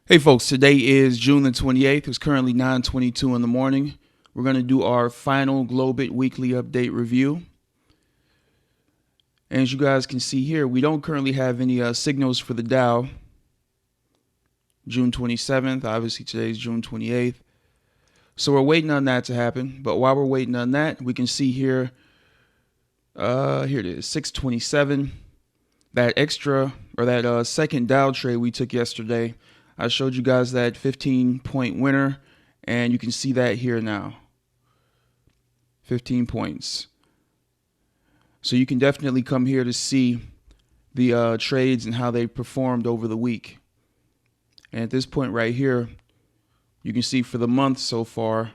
Hey folks, today is June the 28th. It's currently 9:22 in the morning. We're going to do our final Globit weekly update review. And as you guys can see here, we don't currently have any signals for the Dow. June 27th, obviously today is June 28th. So we're waiting on that to happen. But while we're waiting on that, we can see here, here it is, 627. That extra, or that second Dow trade we took yesterday, I showed you guys that 15-point winner, and you can see that here now. 15 points. So you can definitely come here to see the trades and how they performed over the week. And at this point right here, you can see for the month so far,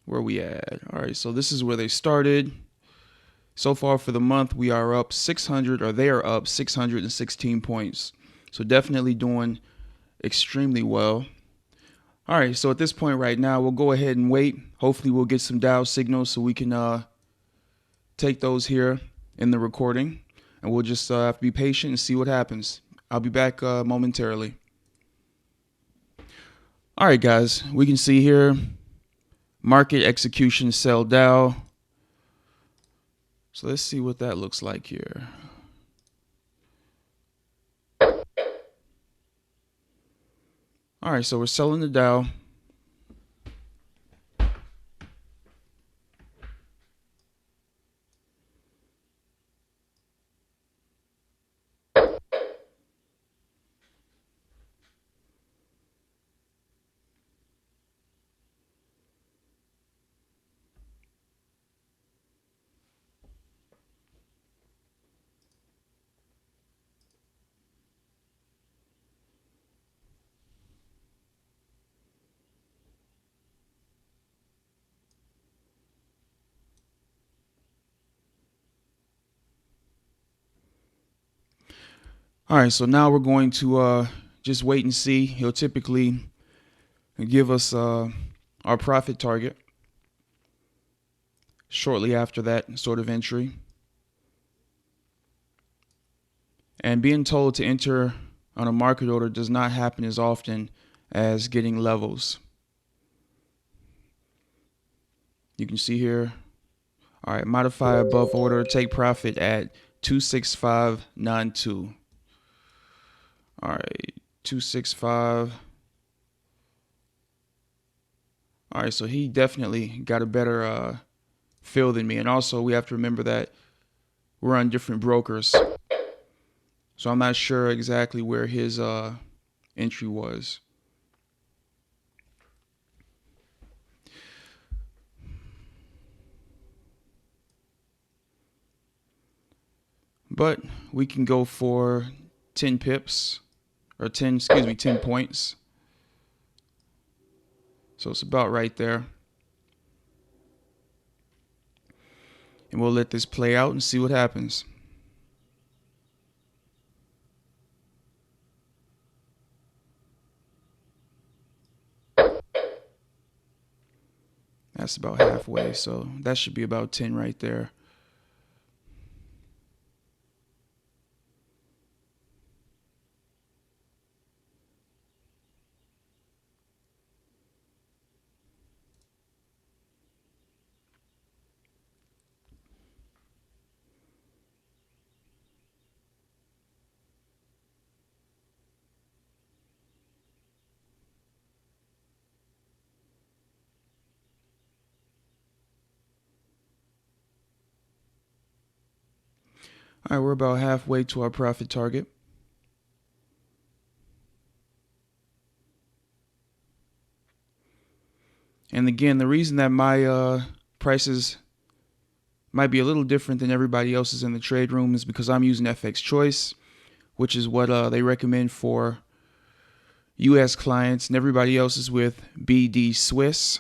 where we at. All right, so this is where they started. So far for the month, we are up 600, or they are up 616 points. So definitely doing extremely well. All right, so at this point right now, we'll go ahead and wait. Hopefully we'll get some Dow signals so we can take those here in the recording. And we'll just have to be patient and see what happens. I'll be back momentarily. All right, guys, we can see here, market execution sell Dow. So let's see what that looks like here. All right, so we're selling the Dow. All right, so now we're going to just wait and see. He'll typically give us our profit target shortly after that sort of entry. And being told to enter on a market order does not happen as often as getting levels. You can see here. All right, modify above order, take profit at 265.92. All right, 265. All right, so he definitely got a better feel than me. And also, we have to remember that we're on different brokers. So I'm not sure exactly where his entry was. But we can go for 10 pips, or 10 points. So it's about right there. And we'll let this play out and see what happens. That's about halfway, so that should be about 10 right there. All right, we're about halfway to our profit target. And again, the reason that my prices might be a little different than everybody else's in the trade room is because I'm using FX Choice, which is what they recommend for U.S. clients, and everybody else is with BD Swiss.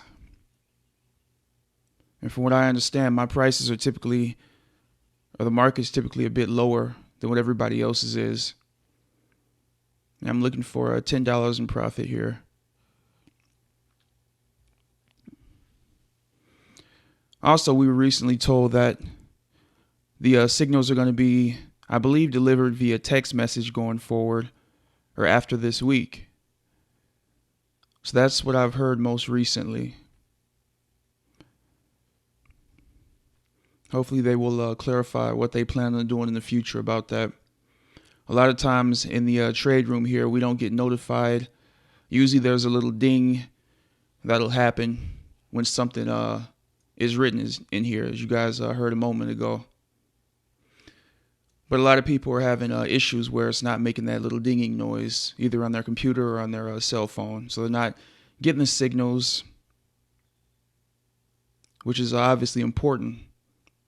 And from what I understand, my prices are typically, or the market's typically a bit lower than what everybody else's is. And I'm looking for $10 in profit here. Also, we were recently told that the signals are going to be, I believe, delivered via text message going forward. or after this week. So that's what I've heard most recently. Hopefully they will clarify what they plan on doing in the future about that. A lot of times in the trade room here, we don't get notified. Usually there's a little ding that'll happen when something is written in here, as you guys heard a moment ago. But a lot of people are having issues where it's not making that little dinging noise, either on their computer or on their cell phone. So they're not getting the signals, which is obviously important.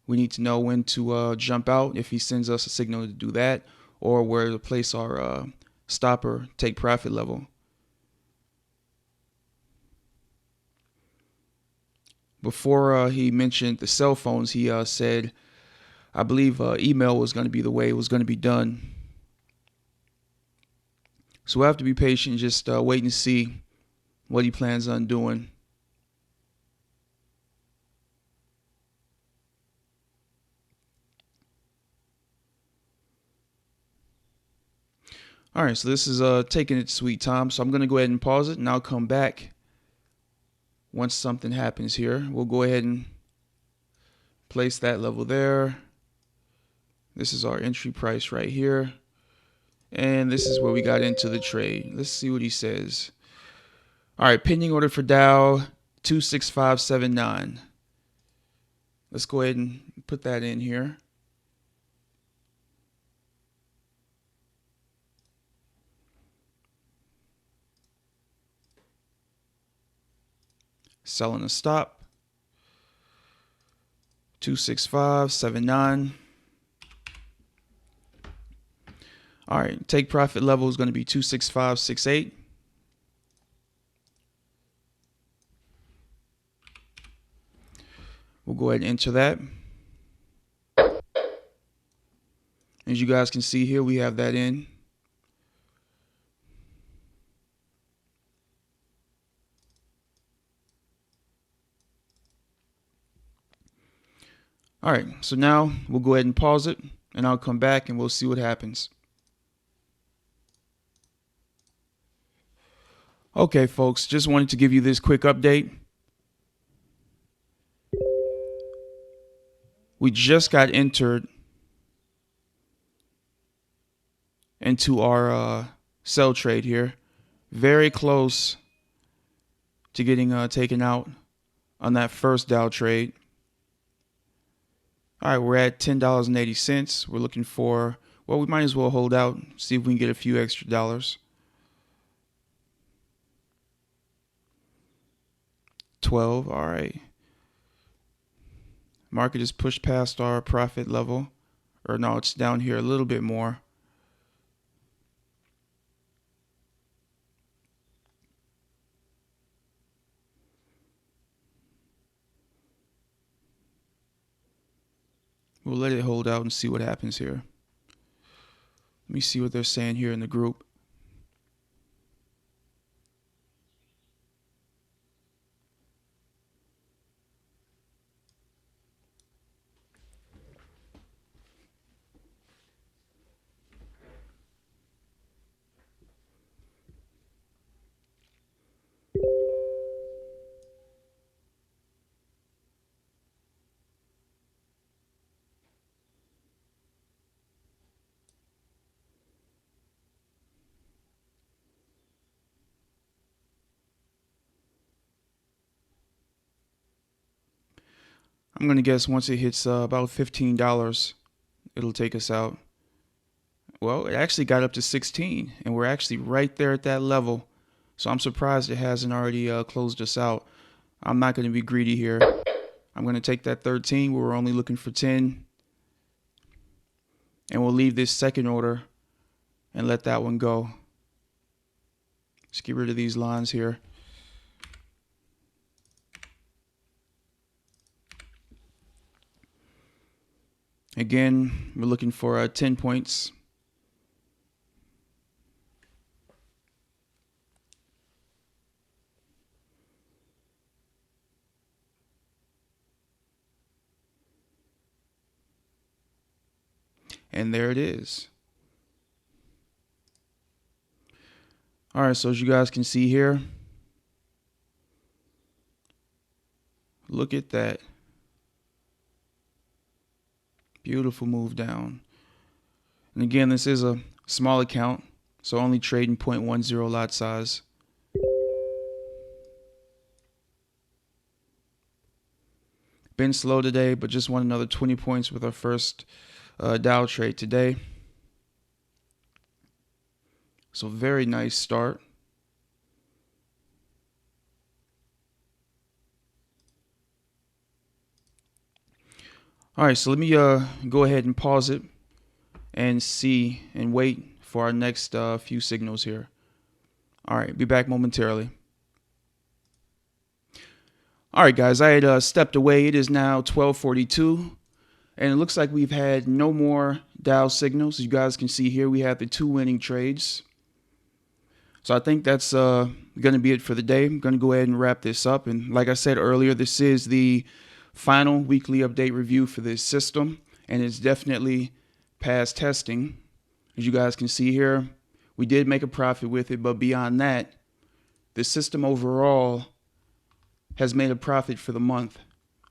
We need to know when to jump out if he sends us a signal to do that, or where to place our stop or take profit level. Before he mentioned the cell phones, he said, I believe email was going to be the way it was going to be done. So we'll have to be patient, just wait and see what he plans on doing. All right, so this is taking its sweet time. So I'm going to go ahead and pause it, and I'll come back once something happens here. We'll go ahead and place that level there. This is our entry price right here. And this is where we got into the trade. Let's see what he says. All right, pending order for Dow 26579. Let's go ahead and put that in here. Selling a stop. 26579. All right, take profit level is going to be 26568. We'll go ahead and enter that. As you guys can see here, we have that in. All right, so now we'll go ahead and pause it, and I'll come back and we'll see what happens. Okay, folks, just wanted to give you this quick update. We just got entered into our sell trade here. Very close to getting taken out on that first Dow trade. All right, we're at $10.80. We're looking for, well, we might as well hold out, see if we can get a few extra dollars. 12, all right. Market is pushed past our profit level. Or no, it's down here a little bit more. We'll let it hold out and see what happens here. Let me see what they're saying here in the group. I'm going to guess once it hits about $15, it'll take us out. Well, it actually got up to 16, and we're actually right there at that level. So I'm surprised it hasn't already closed us out. I'm not going to be greedy here. I'm going to take that 13. We're only looking for 10. And we'll leave this second order and let that one go. Let's get rid of these lines here. Again, we're looking for 10 points. And there it is. All right, so as you guys can see here, look at that. Beautiful move down. And again, this is a small account, so only trading 0.10 lot size. Been slow today, but just won another 20 points with our first Dow trade today. So very nice start. All right, so let me go ahead and pause it and see and wait for our next few signals here. All right, be back momentarily. All right, guys, I had stepped away. It is now 12:42, and it looks like we've had no more Dow signals. As you guys can see here, we have the 2 winning trades. So I think that's going to be it for the day. I'm going to go ahead and wrap this up. And like I said earlier, this is the final weekly update review for this system, and it's definitely past testing. As you guys can see here, we did make a profit with it, but beyond that, the system overall has made a profit for the month,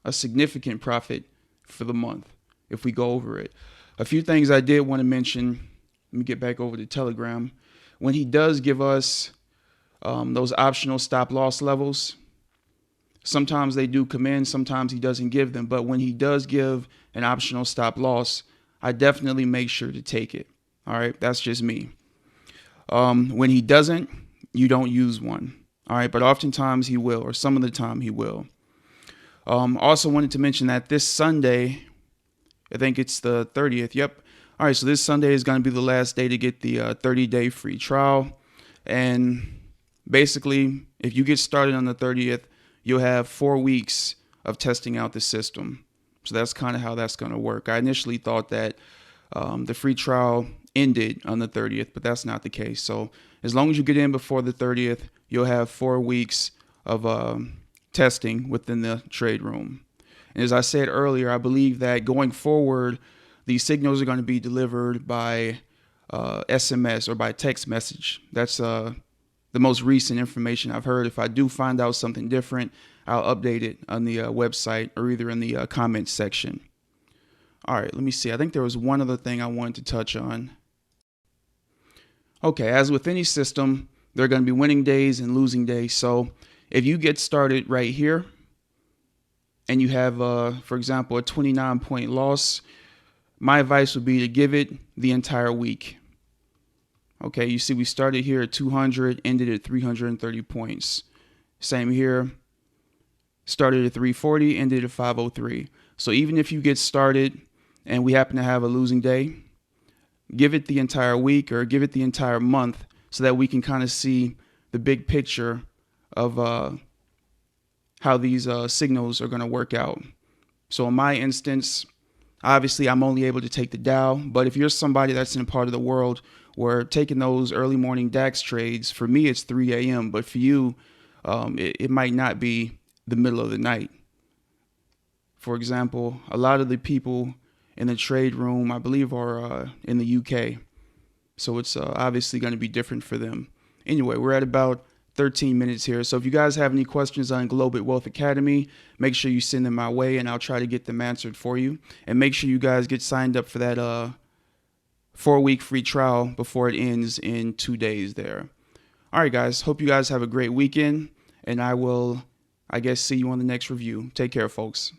a significant profit for the month if we go over it. A few things I did want to mention. Let me get back over to Telegram. When he does give us those optional stop loss levels, sometimes they do come in, sometimes he doesn't give them. But when he does give an optional stop loss, I definitely make sure to take it. All right, that's just me. When he doesn't, you don't use one. All right, but oftentimes he will, or some of the time he will. Also wanted to mention that this Sunday, I think it's the 30th. Yep. All right, so this Sunday is going to be the last day to get the 30-day free trial. And basically, if you get started on the 30th, you'll have 4 weeks of testing out the system. So that's kind of how that's going to work. I initially thought that the free trial ended on the 30th, but that's not the case. So as long as you get in before the 30th, you'll have 4 weeks of testing within the trade room. And as I said earlier, I believe that going forward, these signals are going to be delivered by SMS or by text message. That's the most recent information I've heard. If I do find out something different, I'll update it on the website or either in the comments section. All right, let me see. I think there was one other thing I wanted to touch on. Okay, as with any system, there are going to be winning days and losing days. So if you get started right here and you have, for example, a 29-point loss, my advice would be to give it the entire week. Okay, you see we started here at 200, ended at 330 points. Same here. Started at 340, ended at 503. So even if you get started and we happen to have a losing day, give it the entire week or give it the entire month so that we can kind of see the big picture of how these signals are going to work out. So in my instance, obviously I'm only able to take the Dow, but if you're somebody that's in a part of the world where taking those early morning DAX trades, for me it's 3 a.m., but for you, it might not be the middle of the night. For example, a lot of the people in the trade room, I believe, are in the UK. So it's obviously going to be different for them. Anyway, we're at about 13 minutes here. So if you guys have any questions on Globit Wealth Academy, make sure you send them my way and I'll try to get them answered for you. And make sure you guys get signed up for that 4-week free trial before it ends in 2 days there. All right, guys. Hope you guys have a great weekend. And I will, I guess, see you on the next review. Take care, folks.